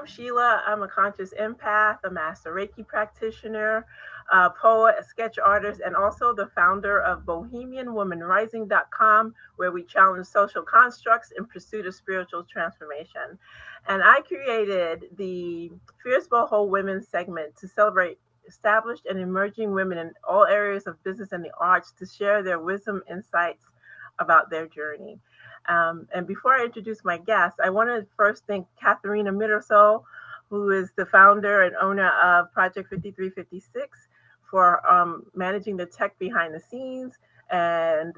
Sheila. I'm a conscious empath, a master Reiki practitioner, a poet, a sketch artist, and also the founder of BohemianWomanRising.com, where we challenge social constructs in pursuit of spiritual transformation. And I created the Fierce Boho Women segment to celebrate established and emerging women in all areas of business and the arts to share their wisdom, insights about their journey. And before I introduce my guest, I want to first thank Katharina Mitterso, who is the founder and owner of Project 5356, for managing the tech behind the scenes. And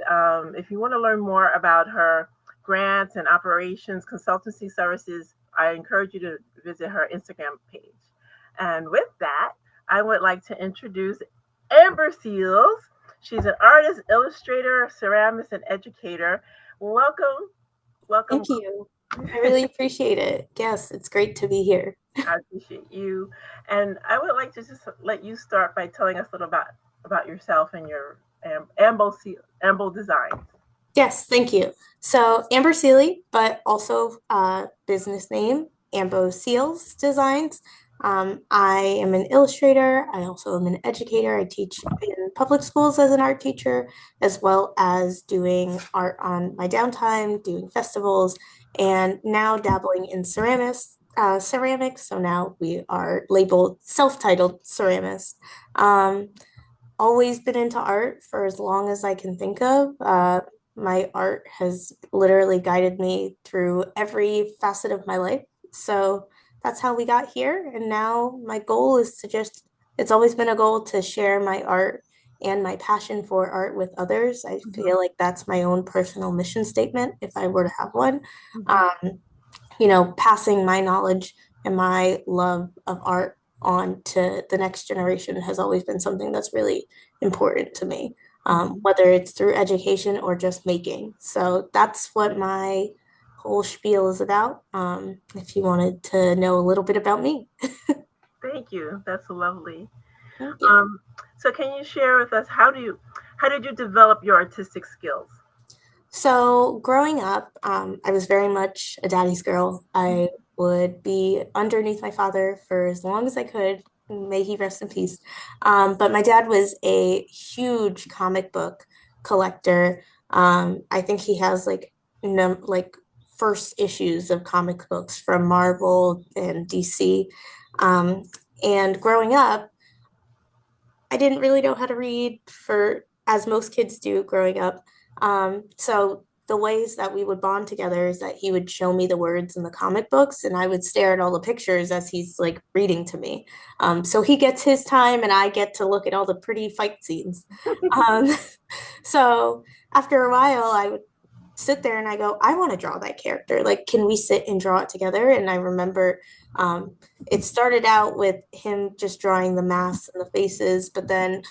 if you want to learn more about her grants and operations consultancy services, I encourage you to visit her Instagram page. And with that, I would like to introduce Ambo Seals. She's an artist, illustrator, ceramist, and educator. Welcome. Welcome. Thank you. I really appreciate it. Yes, it's great to be here. I appreciate you. And I would like to just let you start by telling us a little about yourself and your Ambo designs. Yes, thank you. So Amber Sealy, but also business name, Ambo Seals Designs. I am an illustrator. I also am an educator. I teach in public schools as an art teacher, as well as doing art on my downtime, doing festivals, and now dabbling in ceramics. So now we are labeled self-titled ceramists. Always been into art for as long as I can think of. My art has literally guided me through every facet of my life. So that's how we got here. And now my goal is to just, it's always been a goal to share my art and my passion for art with others. I feel like that's my own personal mission statement if I were to have one. Passing my knowledge and my love of art on to the next generation has always been something that's really important to me, whether it's through education or just making. So that's what my whole spiel is about, if you wanted to know a little bit about me. Thank you. That's lovely. Thank you. So can you share with us how did you develop your artistic skills? So growing up, I was very much a daddy's girl. I would be underneath my father for as long as I could. May he rest in peace. But my dad was a huge comic book collector. I think he has like first issues of comic books from Marvel and DC. Um, and growing up, I didn't really know how to read for as most kids do growing up. So the ways that we would bond together is that he would show me the words in the comic books and I would stare at all the pictures as he's like reading to me. So he gets his time and I get to look at all the pretty fight scenes. Um, so after a while, I would sit there and I go, I want to draw that character. Like, can we sit and draw it together? And I remember it started out with him just drawing the masks and the faces, but then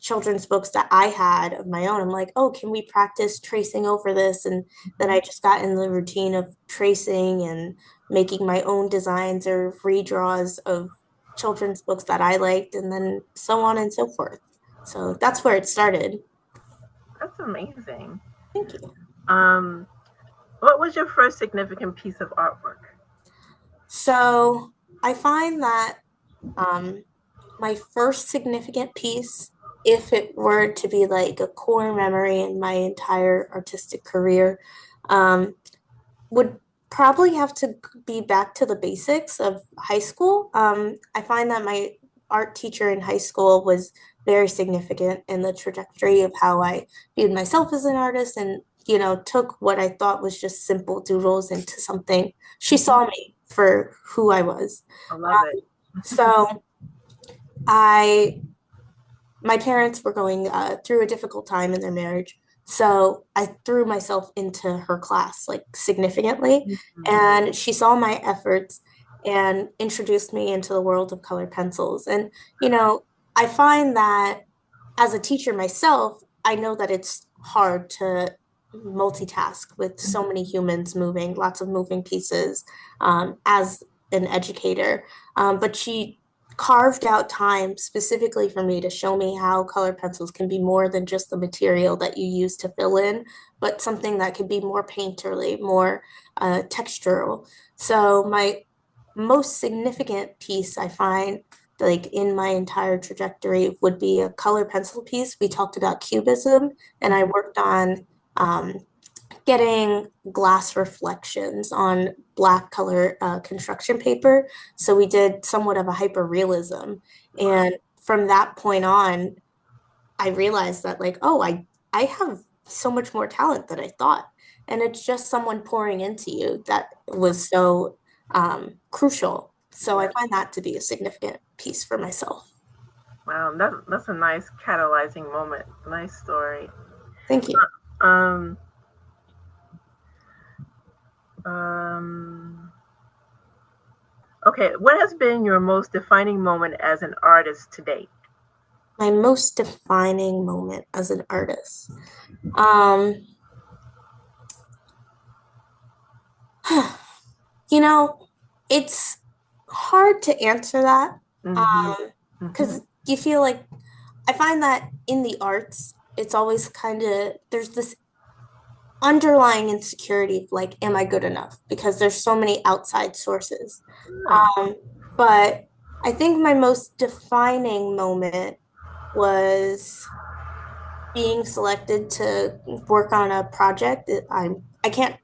children's books that I had of my own, I'm like, oh, can we practice tracing over this? And then I just got in the routine of tracing and making my own designs or redraws of children's books that I liked, and then so on and so forth. So that's where it started. That's amazing. Thank you. Um, what was your first significant piece of artwork? So I find that um, my first significant piece, if it were to be like a core memory in my entire artistic career, um, would probably have to be back to the basics of high school. I find that my art teacher in high school was very significant in the trajectory of how I viewed myself as an artist and, took what I thought was just simple doodles into something. She saw me for who I was. I love it. So I my parents were going through a difficult time in their marriage. So I threw myself into her class like significantly. And she saw my efforts and introduced me into the world of colored pencils. And, I find that as a teacher myself, I know that it's hard to multitask with so many humans moving, lots of moving pieces as an educator. But she carved out time specifically for me to show me how colored pencils can be more than just the material that you use to fill in, but something that could be more painterly, more textural. So my most significant piece I find like in my entire trajectory would be a color pencil piece. We talked about cubism, and I worked on um, getting glass reflections on black color construction paper. So we did somewhat of a hyper realism. And from that point on, I realized that like, oh, I have so much more talent than I thought. And it's just someone pouring into you that was so crucial. So I Right. find that to be a significant piece for myself. Wow, that's a nice catalyzing moment. Nice story. Thank you. Um, um, okay, what has been your most defining moment as an artist to date? My most defining moment as an artist. Um, you know, it's hard to answer that Mm-hmm. Mm-hmm. because you feel like I find that in the arts, it's always kind of there's this underlying insecurity of like, am I good enough? Because there's so many outside sources. Yeah. Um, but I think my most defining moment was being selected to work on a project. I can't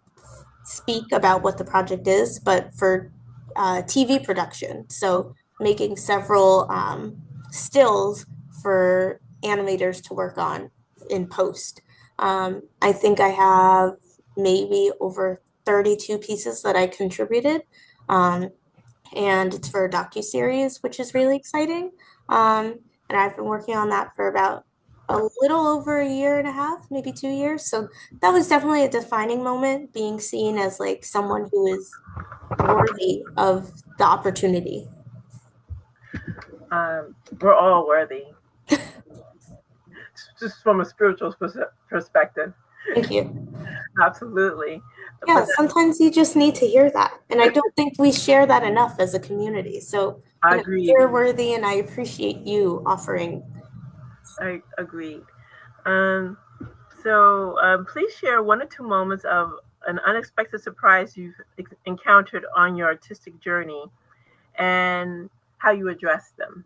speak about what the project is, but for TV production. So making several stills for animators to work on in post. I think I have maybe over 32 pieces that I contributed. Um, and it's for a docu-series, which is really exciting. And I've been working on that for about a little over a year and a half, maybe 2 years. So that was definitely a defining moment, being seen as like someone who is worthy of the opportunity. We're all worthy, just from a spiritual perspective. Thank you. Absolutely. Yeah, But sometimes you just need to hear that. And I don't think we share that enough as a community. So, I agreed. you're worthy, and I appreciate you offering. I agreed. Um, please share one or two moments of an unexpected surprise you've encountered on your artistic journey and how you address them.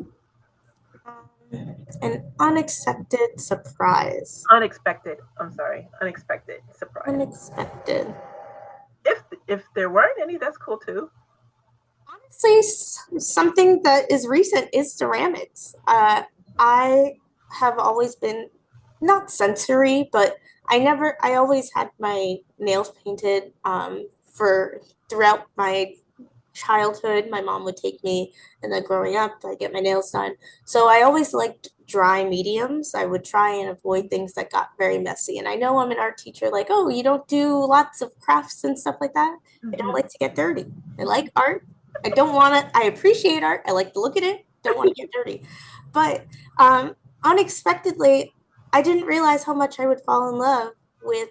An unaccepted surprise. Unexpected. I'm sorry. Unexpected surprise. Unexpected. If there weren't any, that's cool too. Honestly, something that is recent is ceramics. I have always been not sensory, but I always had my nails painted for throughout my childhood. My mom would take me, and then growing up, I get my nails done. So I always liked dry mediums. I would try and avoid things that got very messy. And I know I'm an art teacher, like, oh, you don't do lots of crafts and stuff like that. I don't Mm-hmm. like to get dirty. I like art. I don't want to, I appreciate art. I like to look at it. Don't want to get dirty. But unexpectedly, I didn't realize how much I would fall in love with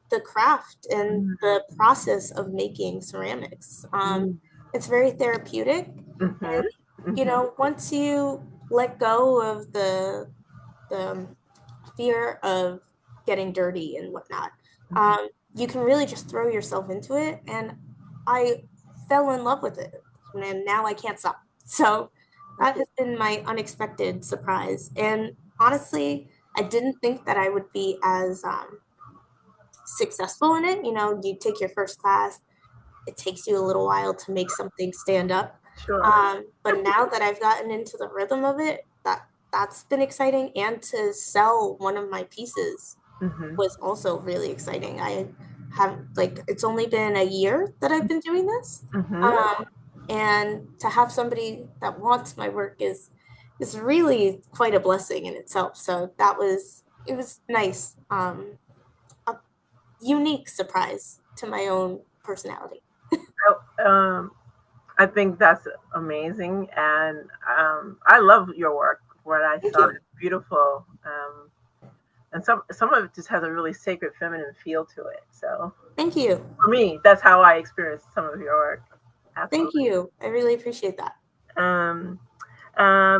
the craft and the process of making ceramics. It's very therapeutic. Mm-hmm. And, Mm-hmm. once you let go of the fear of getting dirty and whatnot, you can really just throw yourself into it. And I fell in love with it, and now I can't stop. So that has been my unexpected surprise. And honestly, I didn't think that I would be as successful in it. You take your first class, it takes you a little while to make something stand up. Sure. But now that I've gotten into the rhythm of it, that's been exciting. And to sell one of my pieces Mm-hmm. was also really exciting. I have like it's only been a year that I've been doing this. Mm-hmm. Um, and to have somebody that wants my work is really quite a blessing in itself. So it was nice. A unique surprise to my own personality. So, I think that's amazing, and I love your work. What I Thank saw you. is beautiful, and some of it just has a really sacred, feminine feel to it. So Thank you. for me, that's how I experience some of your work. Thank Absolutely. you. I really appreciate that. Um,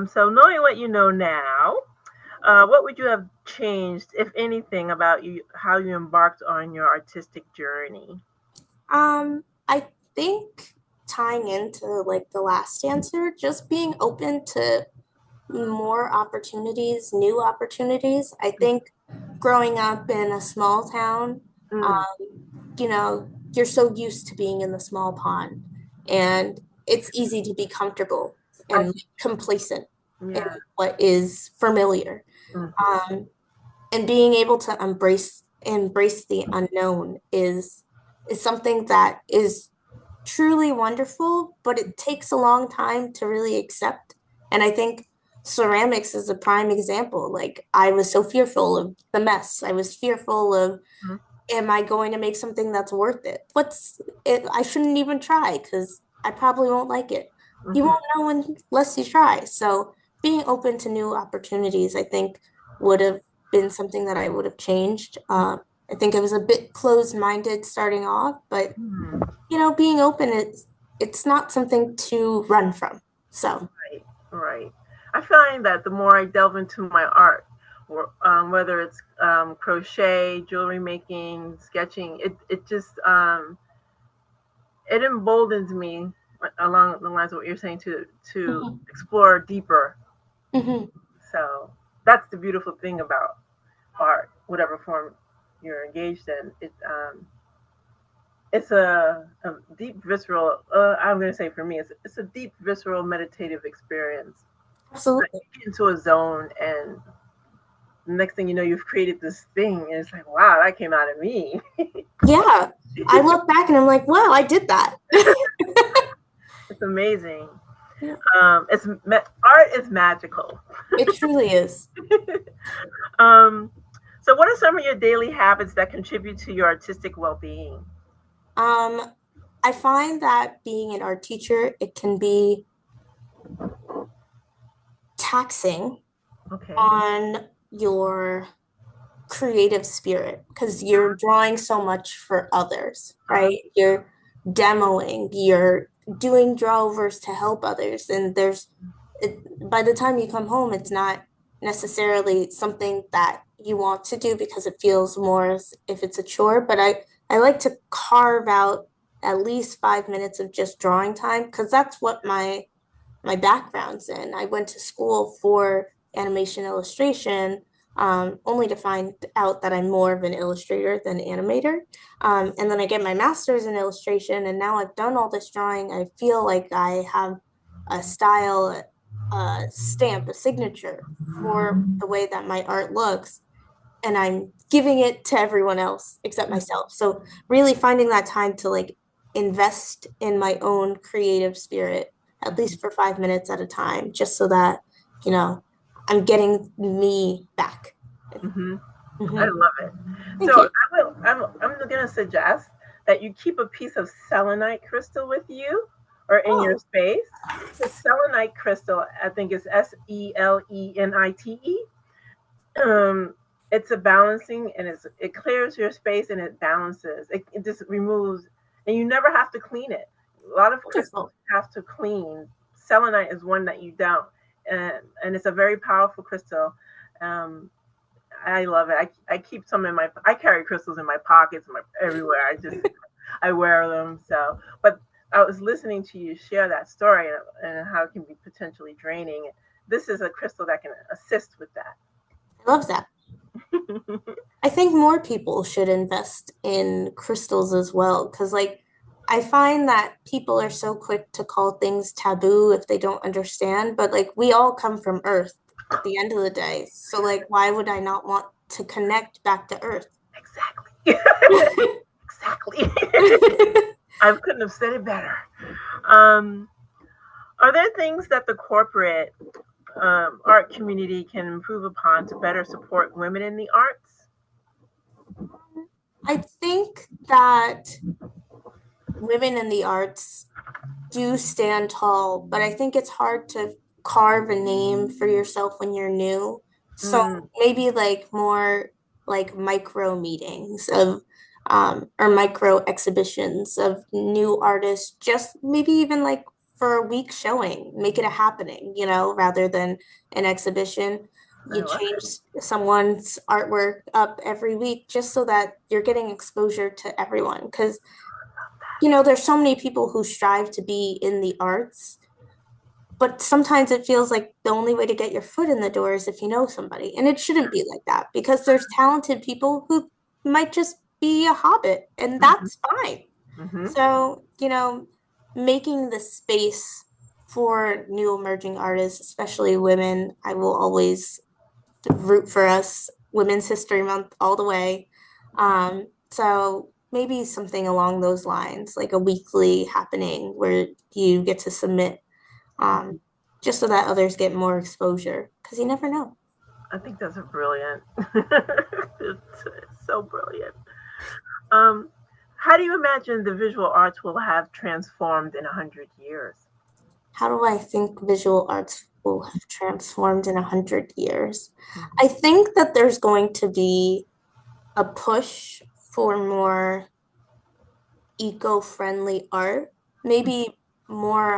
so knowing what you know now, what would you have changed, if anything, about you how you embarked on your artistic journey? I think tying into like the last answer, just being open to more opportunities, new opportunities. I think growing up in a small town, Mm, you're so used to being in the small pond, and it's easy to be comfortable I, and complacent in yeah. what is familiar. Hmm. And being able to embrace the unknown is something that is truly wonderful, but it takes a long time to really accept. And I think ceramics is a prime example. Like, I was so fearful of the mess. I was fearful of, am I going to make something that's worth it? What's it? I shouldn't even try because I probably won't like it. You Hmm. won't know unless you try. So being open to new opportunities, I think, would have been something that I would have changed. I think I was a bit closed-minded starting off, but Hmm. being open is it's not something to run from. So, Right, right. I find that the more I delve into my art, or whether it's crochet, jewelry making, sketching, it just it emboldens me along the lines of what you're saying to mhm, explore deeper. mhm, So that's the beautiful thing about art, whatever form you're engaged in. It's a deep visceral. I'm going to say for me, it's a deep visceral meditative experience. Like, absolutely. you get into a zone, and the next thing you know, you've created this thing, and it's like, wow, that came out of me. Yeah. I look back and I'm like, wow, I did that. It's amazing. Yeah, Art is magical. it truly is. um, so, what are some of your daily habits that contribute to your artistic well-being? Um, I find that being an art teacher, it can be taxing Okay. on your creative spirit because you're drawing so much for others, Uh-huh. right? You're demoing, you're doing drawovers to help others. And by the time you come home, it's not necessarily something that you want to do because it feels more as if it's a chore. But I like to carve out at least 5 minutes of just drawing time because that's what my background's in. I went to school for animation illustration, only to find out that I'm more of an illustrator than animator. And then I get my master's in illustration, and now I've done all this drawing. I feel like I have a style, a stamp, a signature for the way that my art looks, and I'm giving it to everyone else except myself. So really finding that time to like invest in my own creative spirit, at least for 5 minutes at a time, just so that, you know, I'm getting me back. Hmm. I Mhm. love it. Thank So you. I'm going to suggest that you keep a piece of selenite crystal with you or in your Oh, space. The selenite crystal, I think, is Selenite. It's a balancing, and it clears your space, and it balances. It just removes, and you never have to clean it. A lot of crystals wonderful. have to clean. Selenite is one that you don't, and it's a very powerful crystal. Um, I love it. I keep some in my. I carry crystals in my pockets, everywhere. I wear them. So, but I was listening to you share that story, and how it can be potentially draining. This is a crystal that can assist with that. I love that. I think more people should invest in crystals as well, because like I find that people are so quick to call things taboo if they don't understand, but like we all come from Earth at the end of the day. So like why would I not want to connect back to Earth? Exactly. Exactly. I couldn't have said it better. Um, are there things that the corporate art community can improve upon to better support women in the arts? I think that women in the arts do stand tall, but I think it's hard to carve a name for yourself when you're new. So Mm, maybe like more like micro meetings of or micro exhibitions of new artists, just maybe even like for a week showing, make it a happening, rather than an exhibition. I You love change it. someone's artwork up every week just so that you're getting exposure to everyone. Because there's so many people who strive to be in the arts, but sometimes it feels like the only way to get your foot in the door is if you know somebody. And it shouldn't be like that because there's talented people who might just be a hobbit, and that's fine. Mm-hmm. So, making the space for new emerging artists, especially women, I will always root for us. Women's History Month all the way. So maybe something along those lines, like a weekly happening where you get to submit, just so that others get more exposure, because you never know. I think that's a brilliant. It's so brilliant. Um, how do you imagine the visual arts will have transformed in 100 years? How do I think visual arts will have transformed in 100 years? I Mm-hmm. think that there's going to be a push for more eco-friendly art, maybe more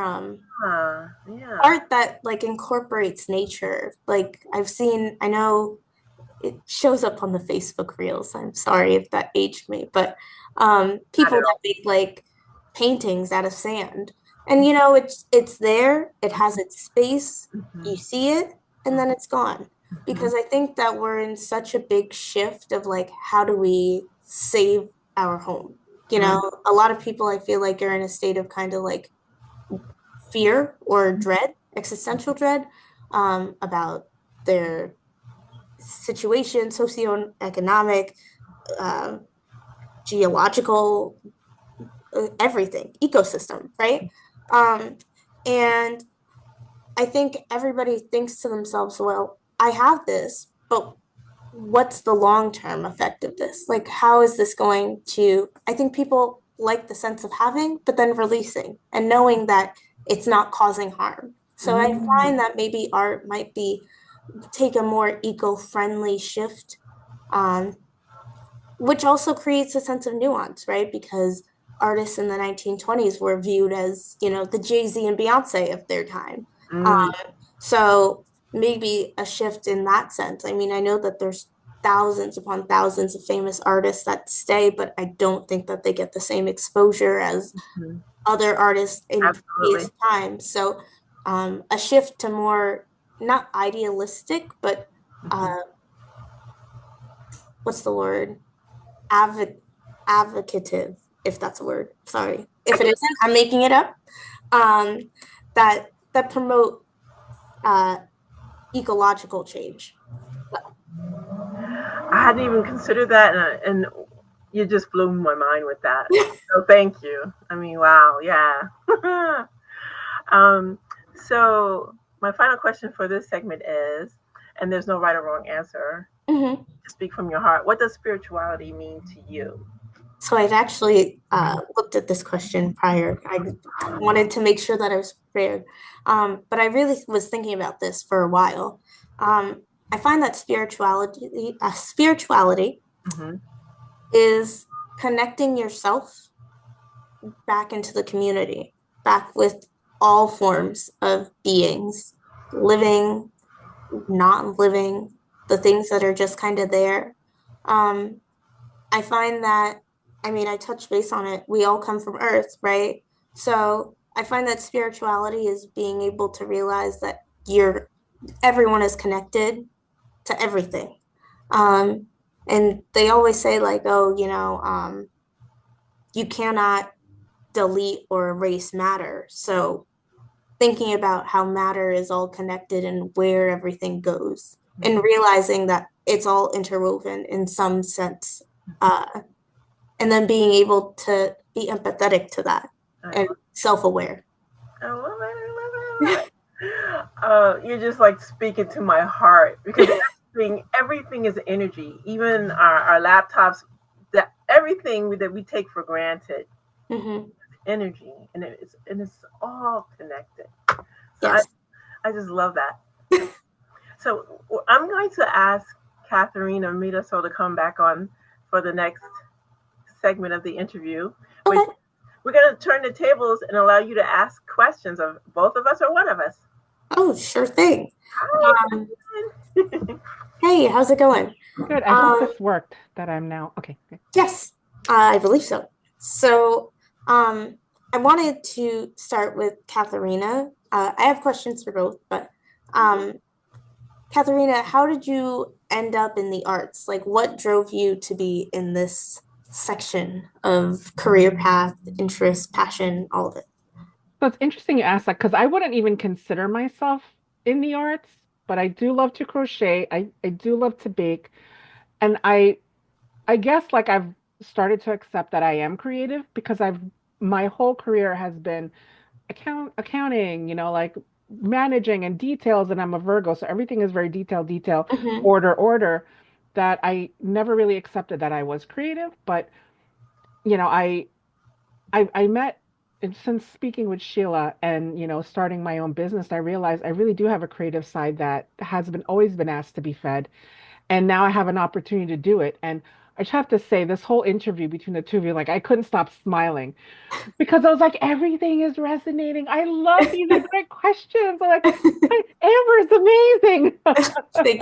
Yeah. art that like incorporates nature. Like I know it shows up on the Facebook reels. I'm sorry if that aged me, but Not people at that all. make like paintings out of sand. And it's there, it has its space, Mm-hmm. you see it, and then it's gone. Mm-hmm. Because I think that we're in such a big shift of like, how do we save our home? A lot of people I feel like are in a state of kind of like fear or dread, existential dread, about their situation, socioeconomic, uh, geological, everything, ecosystem, right? Um, and I think everybody thinks to themselves, well, I have this, but what's the long-term effect of this? Like, how is this going to? I think people like the sense of having, but then releasing and knowing that it's not causing harm. So I Mm-hmm. find that maybe art might be take a more eco-friendly shift, um, which also creates a sense of nuance, right? Because artists in the 1920s were viewed as, the Jay-Z and Beyonce of their time. Mm-hmm. So maybe a shift in that sense. I mean, I know that there's thousands upon thousands of famous artists that stay, but I don't think that they get the same exposure as other artists in Absolutely. previous times. So a shift to more, not idealistic, but Mm-hmm. uh, what's the word? Adv- Advocative, if that's a word. Sorry. If it isn't, I'm making it up. Um, that promote uh, ecological change. I hadn't even considered that, and you just blew my mind with that. So thank you. I mean, wow, yeah. um, so my final question for this segment is, and there's no right or wrong answer. Mhm. To speak from your heart. What does spirituality mean to you? So I've actually looked at this question prior. I wanted to make sure that I was prepared. But I really was thinking about this for a while. I find that spirituality Mm-hmm. is connecting yourself back into the community, back with all forms of beings, living, not living, the things that are just kind of there. Um, I find that, I mean, I touched base on it. We all come from Earth, right? So I find that spirituality is being able to realize that everyone is connected to everything. Um, and they always say like, oh, you cannot delete or erase matter. So thinking about how matter is all connected and where everything goes, and realizing that it's all interwoven in some sense. And then being able to be empathetic to that I and love, self-aware. I love it. I love it. I love it. You're just like speaking to my heart because everything is energy. Even our laptops, that everything that we take for granted, Mm-hmm. energy, and it's all connected. So I Yes. I just love that. So I'm going to ask Katharina Mitaso to come back on for the next segment of the interview, which Okay. we're going to turn the tables and allow you to ask questions of both of us or one of us. Oh, sure thing. Hi, Um, Katharine. hey, how's it going? Good. I hope Um, this worked that I'm now. Okay. Good. yes, I believe so. So I wanted to start with Katharina. I have questions for both, but Katharina, how did you end up in the arts? Like, what drove you to be in this section of career path, interest, passion, all of it? So it's interesting you ask that because I wouldn't even consider myself in the arts, but I do love to crochet. I do love to bake. And I guess like I've started to accept that I am creative because I've my whole career has been accounting, like managing and details, and I'm a Virgo, so everything is very detail, Mm-hmm. order, that I never really accepted that I was creative. But you know, I met and since speaking with Sheila and starting my own business, I realized I really do have a creative side that has been always been asked to be fed, and now I have an opportunity to do it. And I just have to say, this whole interview between the two of you, like I couldn't stop smiling because I was like, everything is resonating. I love these are great questions. I'm like, Amber is amazing. Thank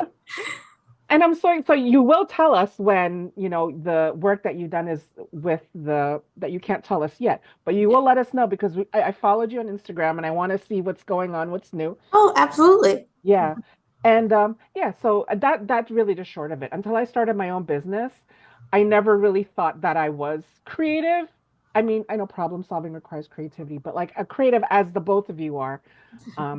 And I'm so you will tell us when, the work that you've done is with the that you can't tell us yet, but you you. will let us know because I followed you on Instagram and I want to see what's going on, what's new. Oh, absolutely. Yeah. And yeah, so that's really the short of it. Until I started my own business, I never really thought that I was creative. I mean, I know problem solving requires creativity, but like a creative as the both of you are,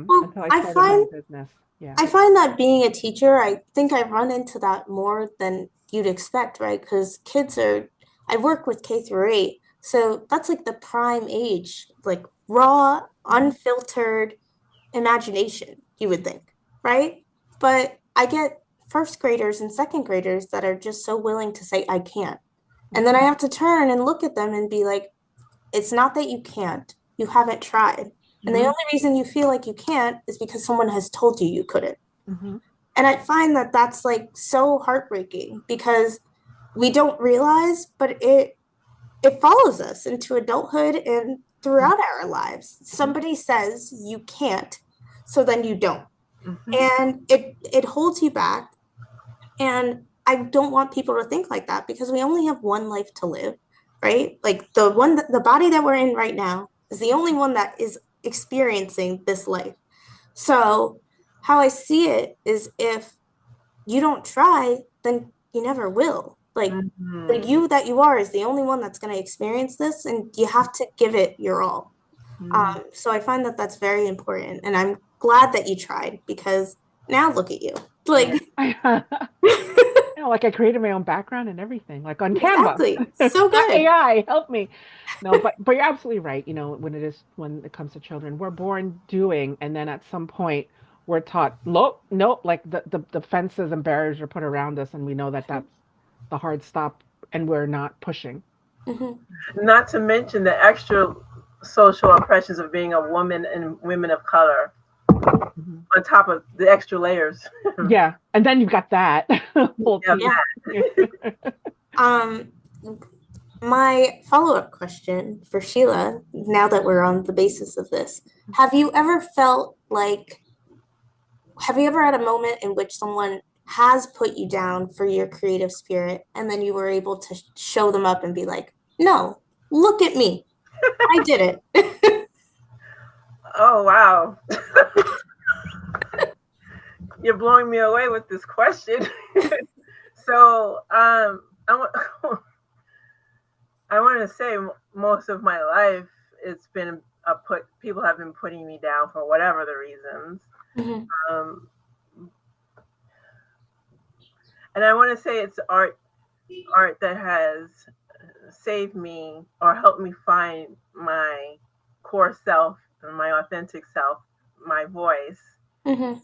Well, until I started my own business. Yeah. I find that being a teacher, I think I run into that more than you'd expect, right? Because I work with K through 8, so that's like the prime age, like raw, unfiltered imagination, you would think, right? But I get first graders and second graders that are just so willing to say, I can't. And then I Mhm, have to turn and look at them and be like, it's not that you can't, you haven't tried. And the mhm, only reason you feel like you can't is because someone has told you you couldn't. mhm, And I find that that's like so heartbreaking because we don't realize, but it follows us into adulthood and throughout our lives. mhm, Somebody says you can't, so then you don't. Mhm. And it holds you back. And I don't want people to think like that because we only have one life to live, right? Like the body that we're in right now is the only one that is experiencing this life. So how I see it is if you don't try, then you never will. Like the Mhm. you that you are is the only one that's going to experience this, and you have to give it your all. mhm. So I find that that's very important, and I'm glad that you tried because now look at you. Yeah. Like Like I created my own background and everything, like on Canva. exactly, so Not good. AI, help me. No, but you're absolutely right. When it comes to children, we're born doing, and then at some point we're taught, nope, nope, like the fences and barriers are put around us, and we know that that's the hard stop, and we're not pushing. Mhm. Not to mention the extra social oppressions of being a woman and women of color Mhm. on top of the extra layers. Yeah, and then you've got that whole Yeah, piece. Yeah. Um, my follow-up question for Sheila, now that we're on the basis of this, have you ever felt like have you ever had a moment in which someone has put you down for your creative spirit and then you were able to show them up and be like, no, look at me. I did it. oh wow, you're blowing me away with this question. So I want I want to say most of my life it's been a put people have been putting me down for whatever the reasons. Mhm. Um, and I want to say it's art that has saved me or helped me find my core self and my authentic self, my voice. Mhm.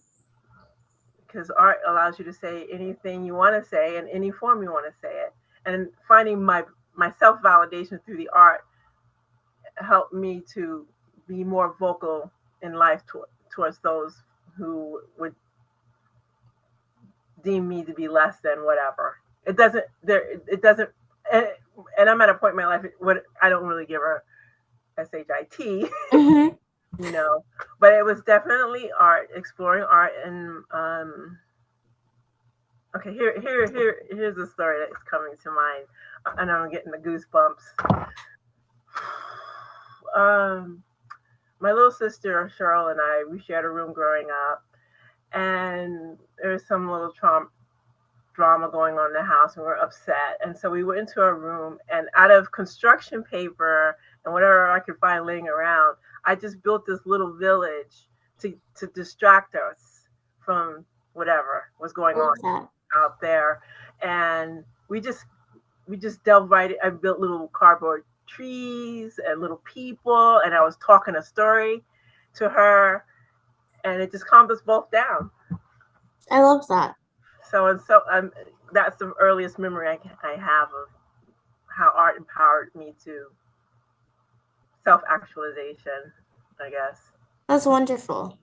Because art allows you to say anything you want to say in any form you want to say it. And finding my self validation through the art helped me to be more vocal in life towards those who would deem me to be less than whatever. It doesn't there it doesn't and, and I'm at a point in my life what I don't really give a shit, Mhm. you know. But it was definitely art, exploring art, and okay, here's a story that's coming to mind, and I'm getting the goosebumps. my little sister Cheryl and I, we shared a room growing up, and there was some little drama going on in the house, and we were upset. And so we went into our room, and out of construction paper and whatever I could find laying around, I just built this little village to distract us from whatever was going on out there. And we just delved right in. I built little cardboard trees and little people, and I was talking a story to her, and it just calmed us both down. I love that. So that's the earliest memory I have of how art empowered me to self-actualization, I guess. That's wonderful.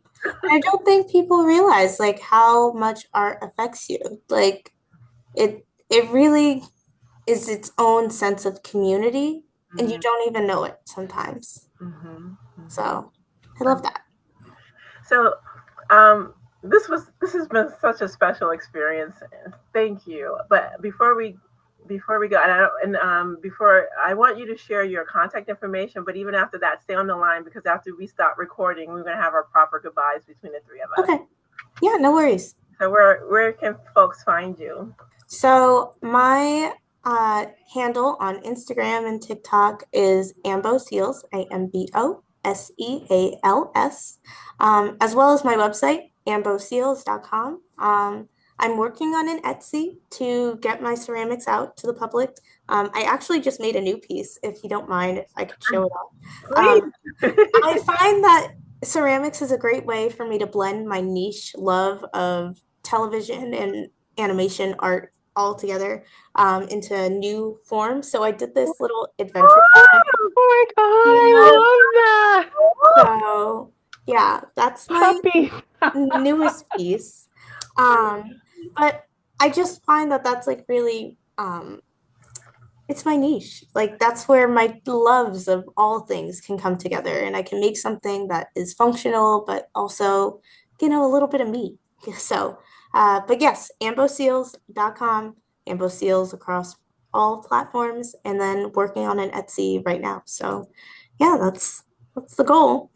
I don't think people realize like how much art affects you. Like it really is its own sense of community, and you don't even know it sometimes. So I love that. So this has been such a special experience. Thank you. But before we go, before I want you to share your contact information, but even after that, stay on the line, because after we stop recording, we're going to have our proper goodbyes between the three of us. Okay. Yeah, no worries. So where can folks find you? So my handle on Instagram and TikTok is Ambo Seals, AMBO SEALS, as well as my website, amboseals.com. I'm working on an Etsy to get my ceramics out to the public. I actually just made a new piece, if you don't mind, if I could show it off. I find that ceramics is a great way for me to blend my niche love of television and animation art all together into a new form. So I did this little adventure. Oh my God, I love that. So yeah, that's my newest piece. But I just find that that's like really, it's my niche. Like that's where my loves of all things can come together, and I can make something that is functional, but also, a little bit of me. So, but yes, amboseals.com, Ambo Seals across all platforms, and then working on an Etsy right now. So yeah, that's the goal.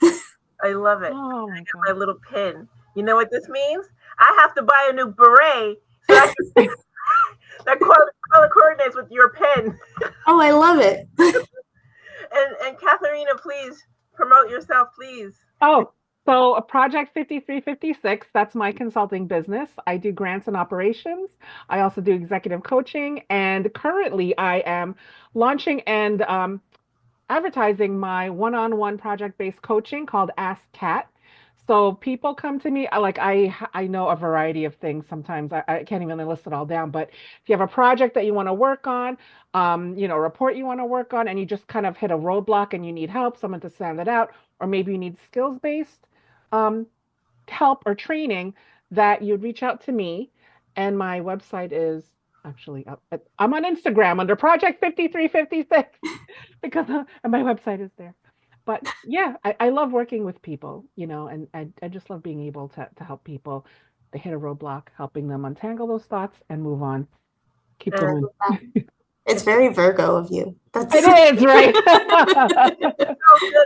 I love it. Oh I got my little pin. You know what this means? I have to buy a new beret so I can that color coordinates with your pen. Oh, I love it. And Katharina, please promote yourself, please. Oh, so Project 5356, that's my consulting business. I do grants and operations. I also do executive coaching. And currently I am launching and advertising my one-on-one project-based coaching called Ask Kat. So people come to me, I know a variety of things sometimes. I can't even list it all down, but if you have a project that you want to work on, a report you want to work on, and you just kind of hit a roadblock and you need help, someone to send it out, or maybe you need skills-based help or training, that you'd reach out to me. And my website is actually up. I'm on Instagram under Project 5356 because and my website is there. But yeah, I love working with people, and I just love being able to help people. They hit a roadblock, helping them untangle those thoughts and move on. Keep going. It's very Virgo of you. It is, right? So good at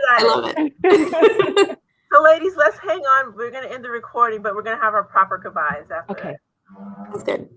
I love it. So ladies, let's hang on. We're going to end the recording, but we're going to have our proper goodbyes after. Okay. That's good.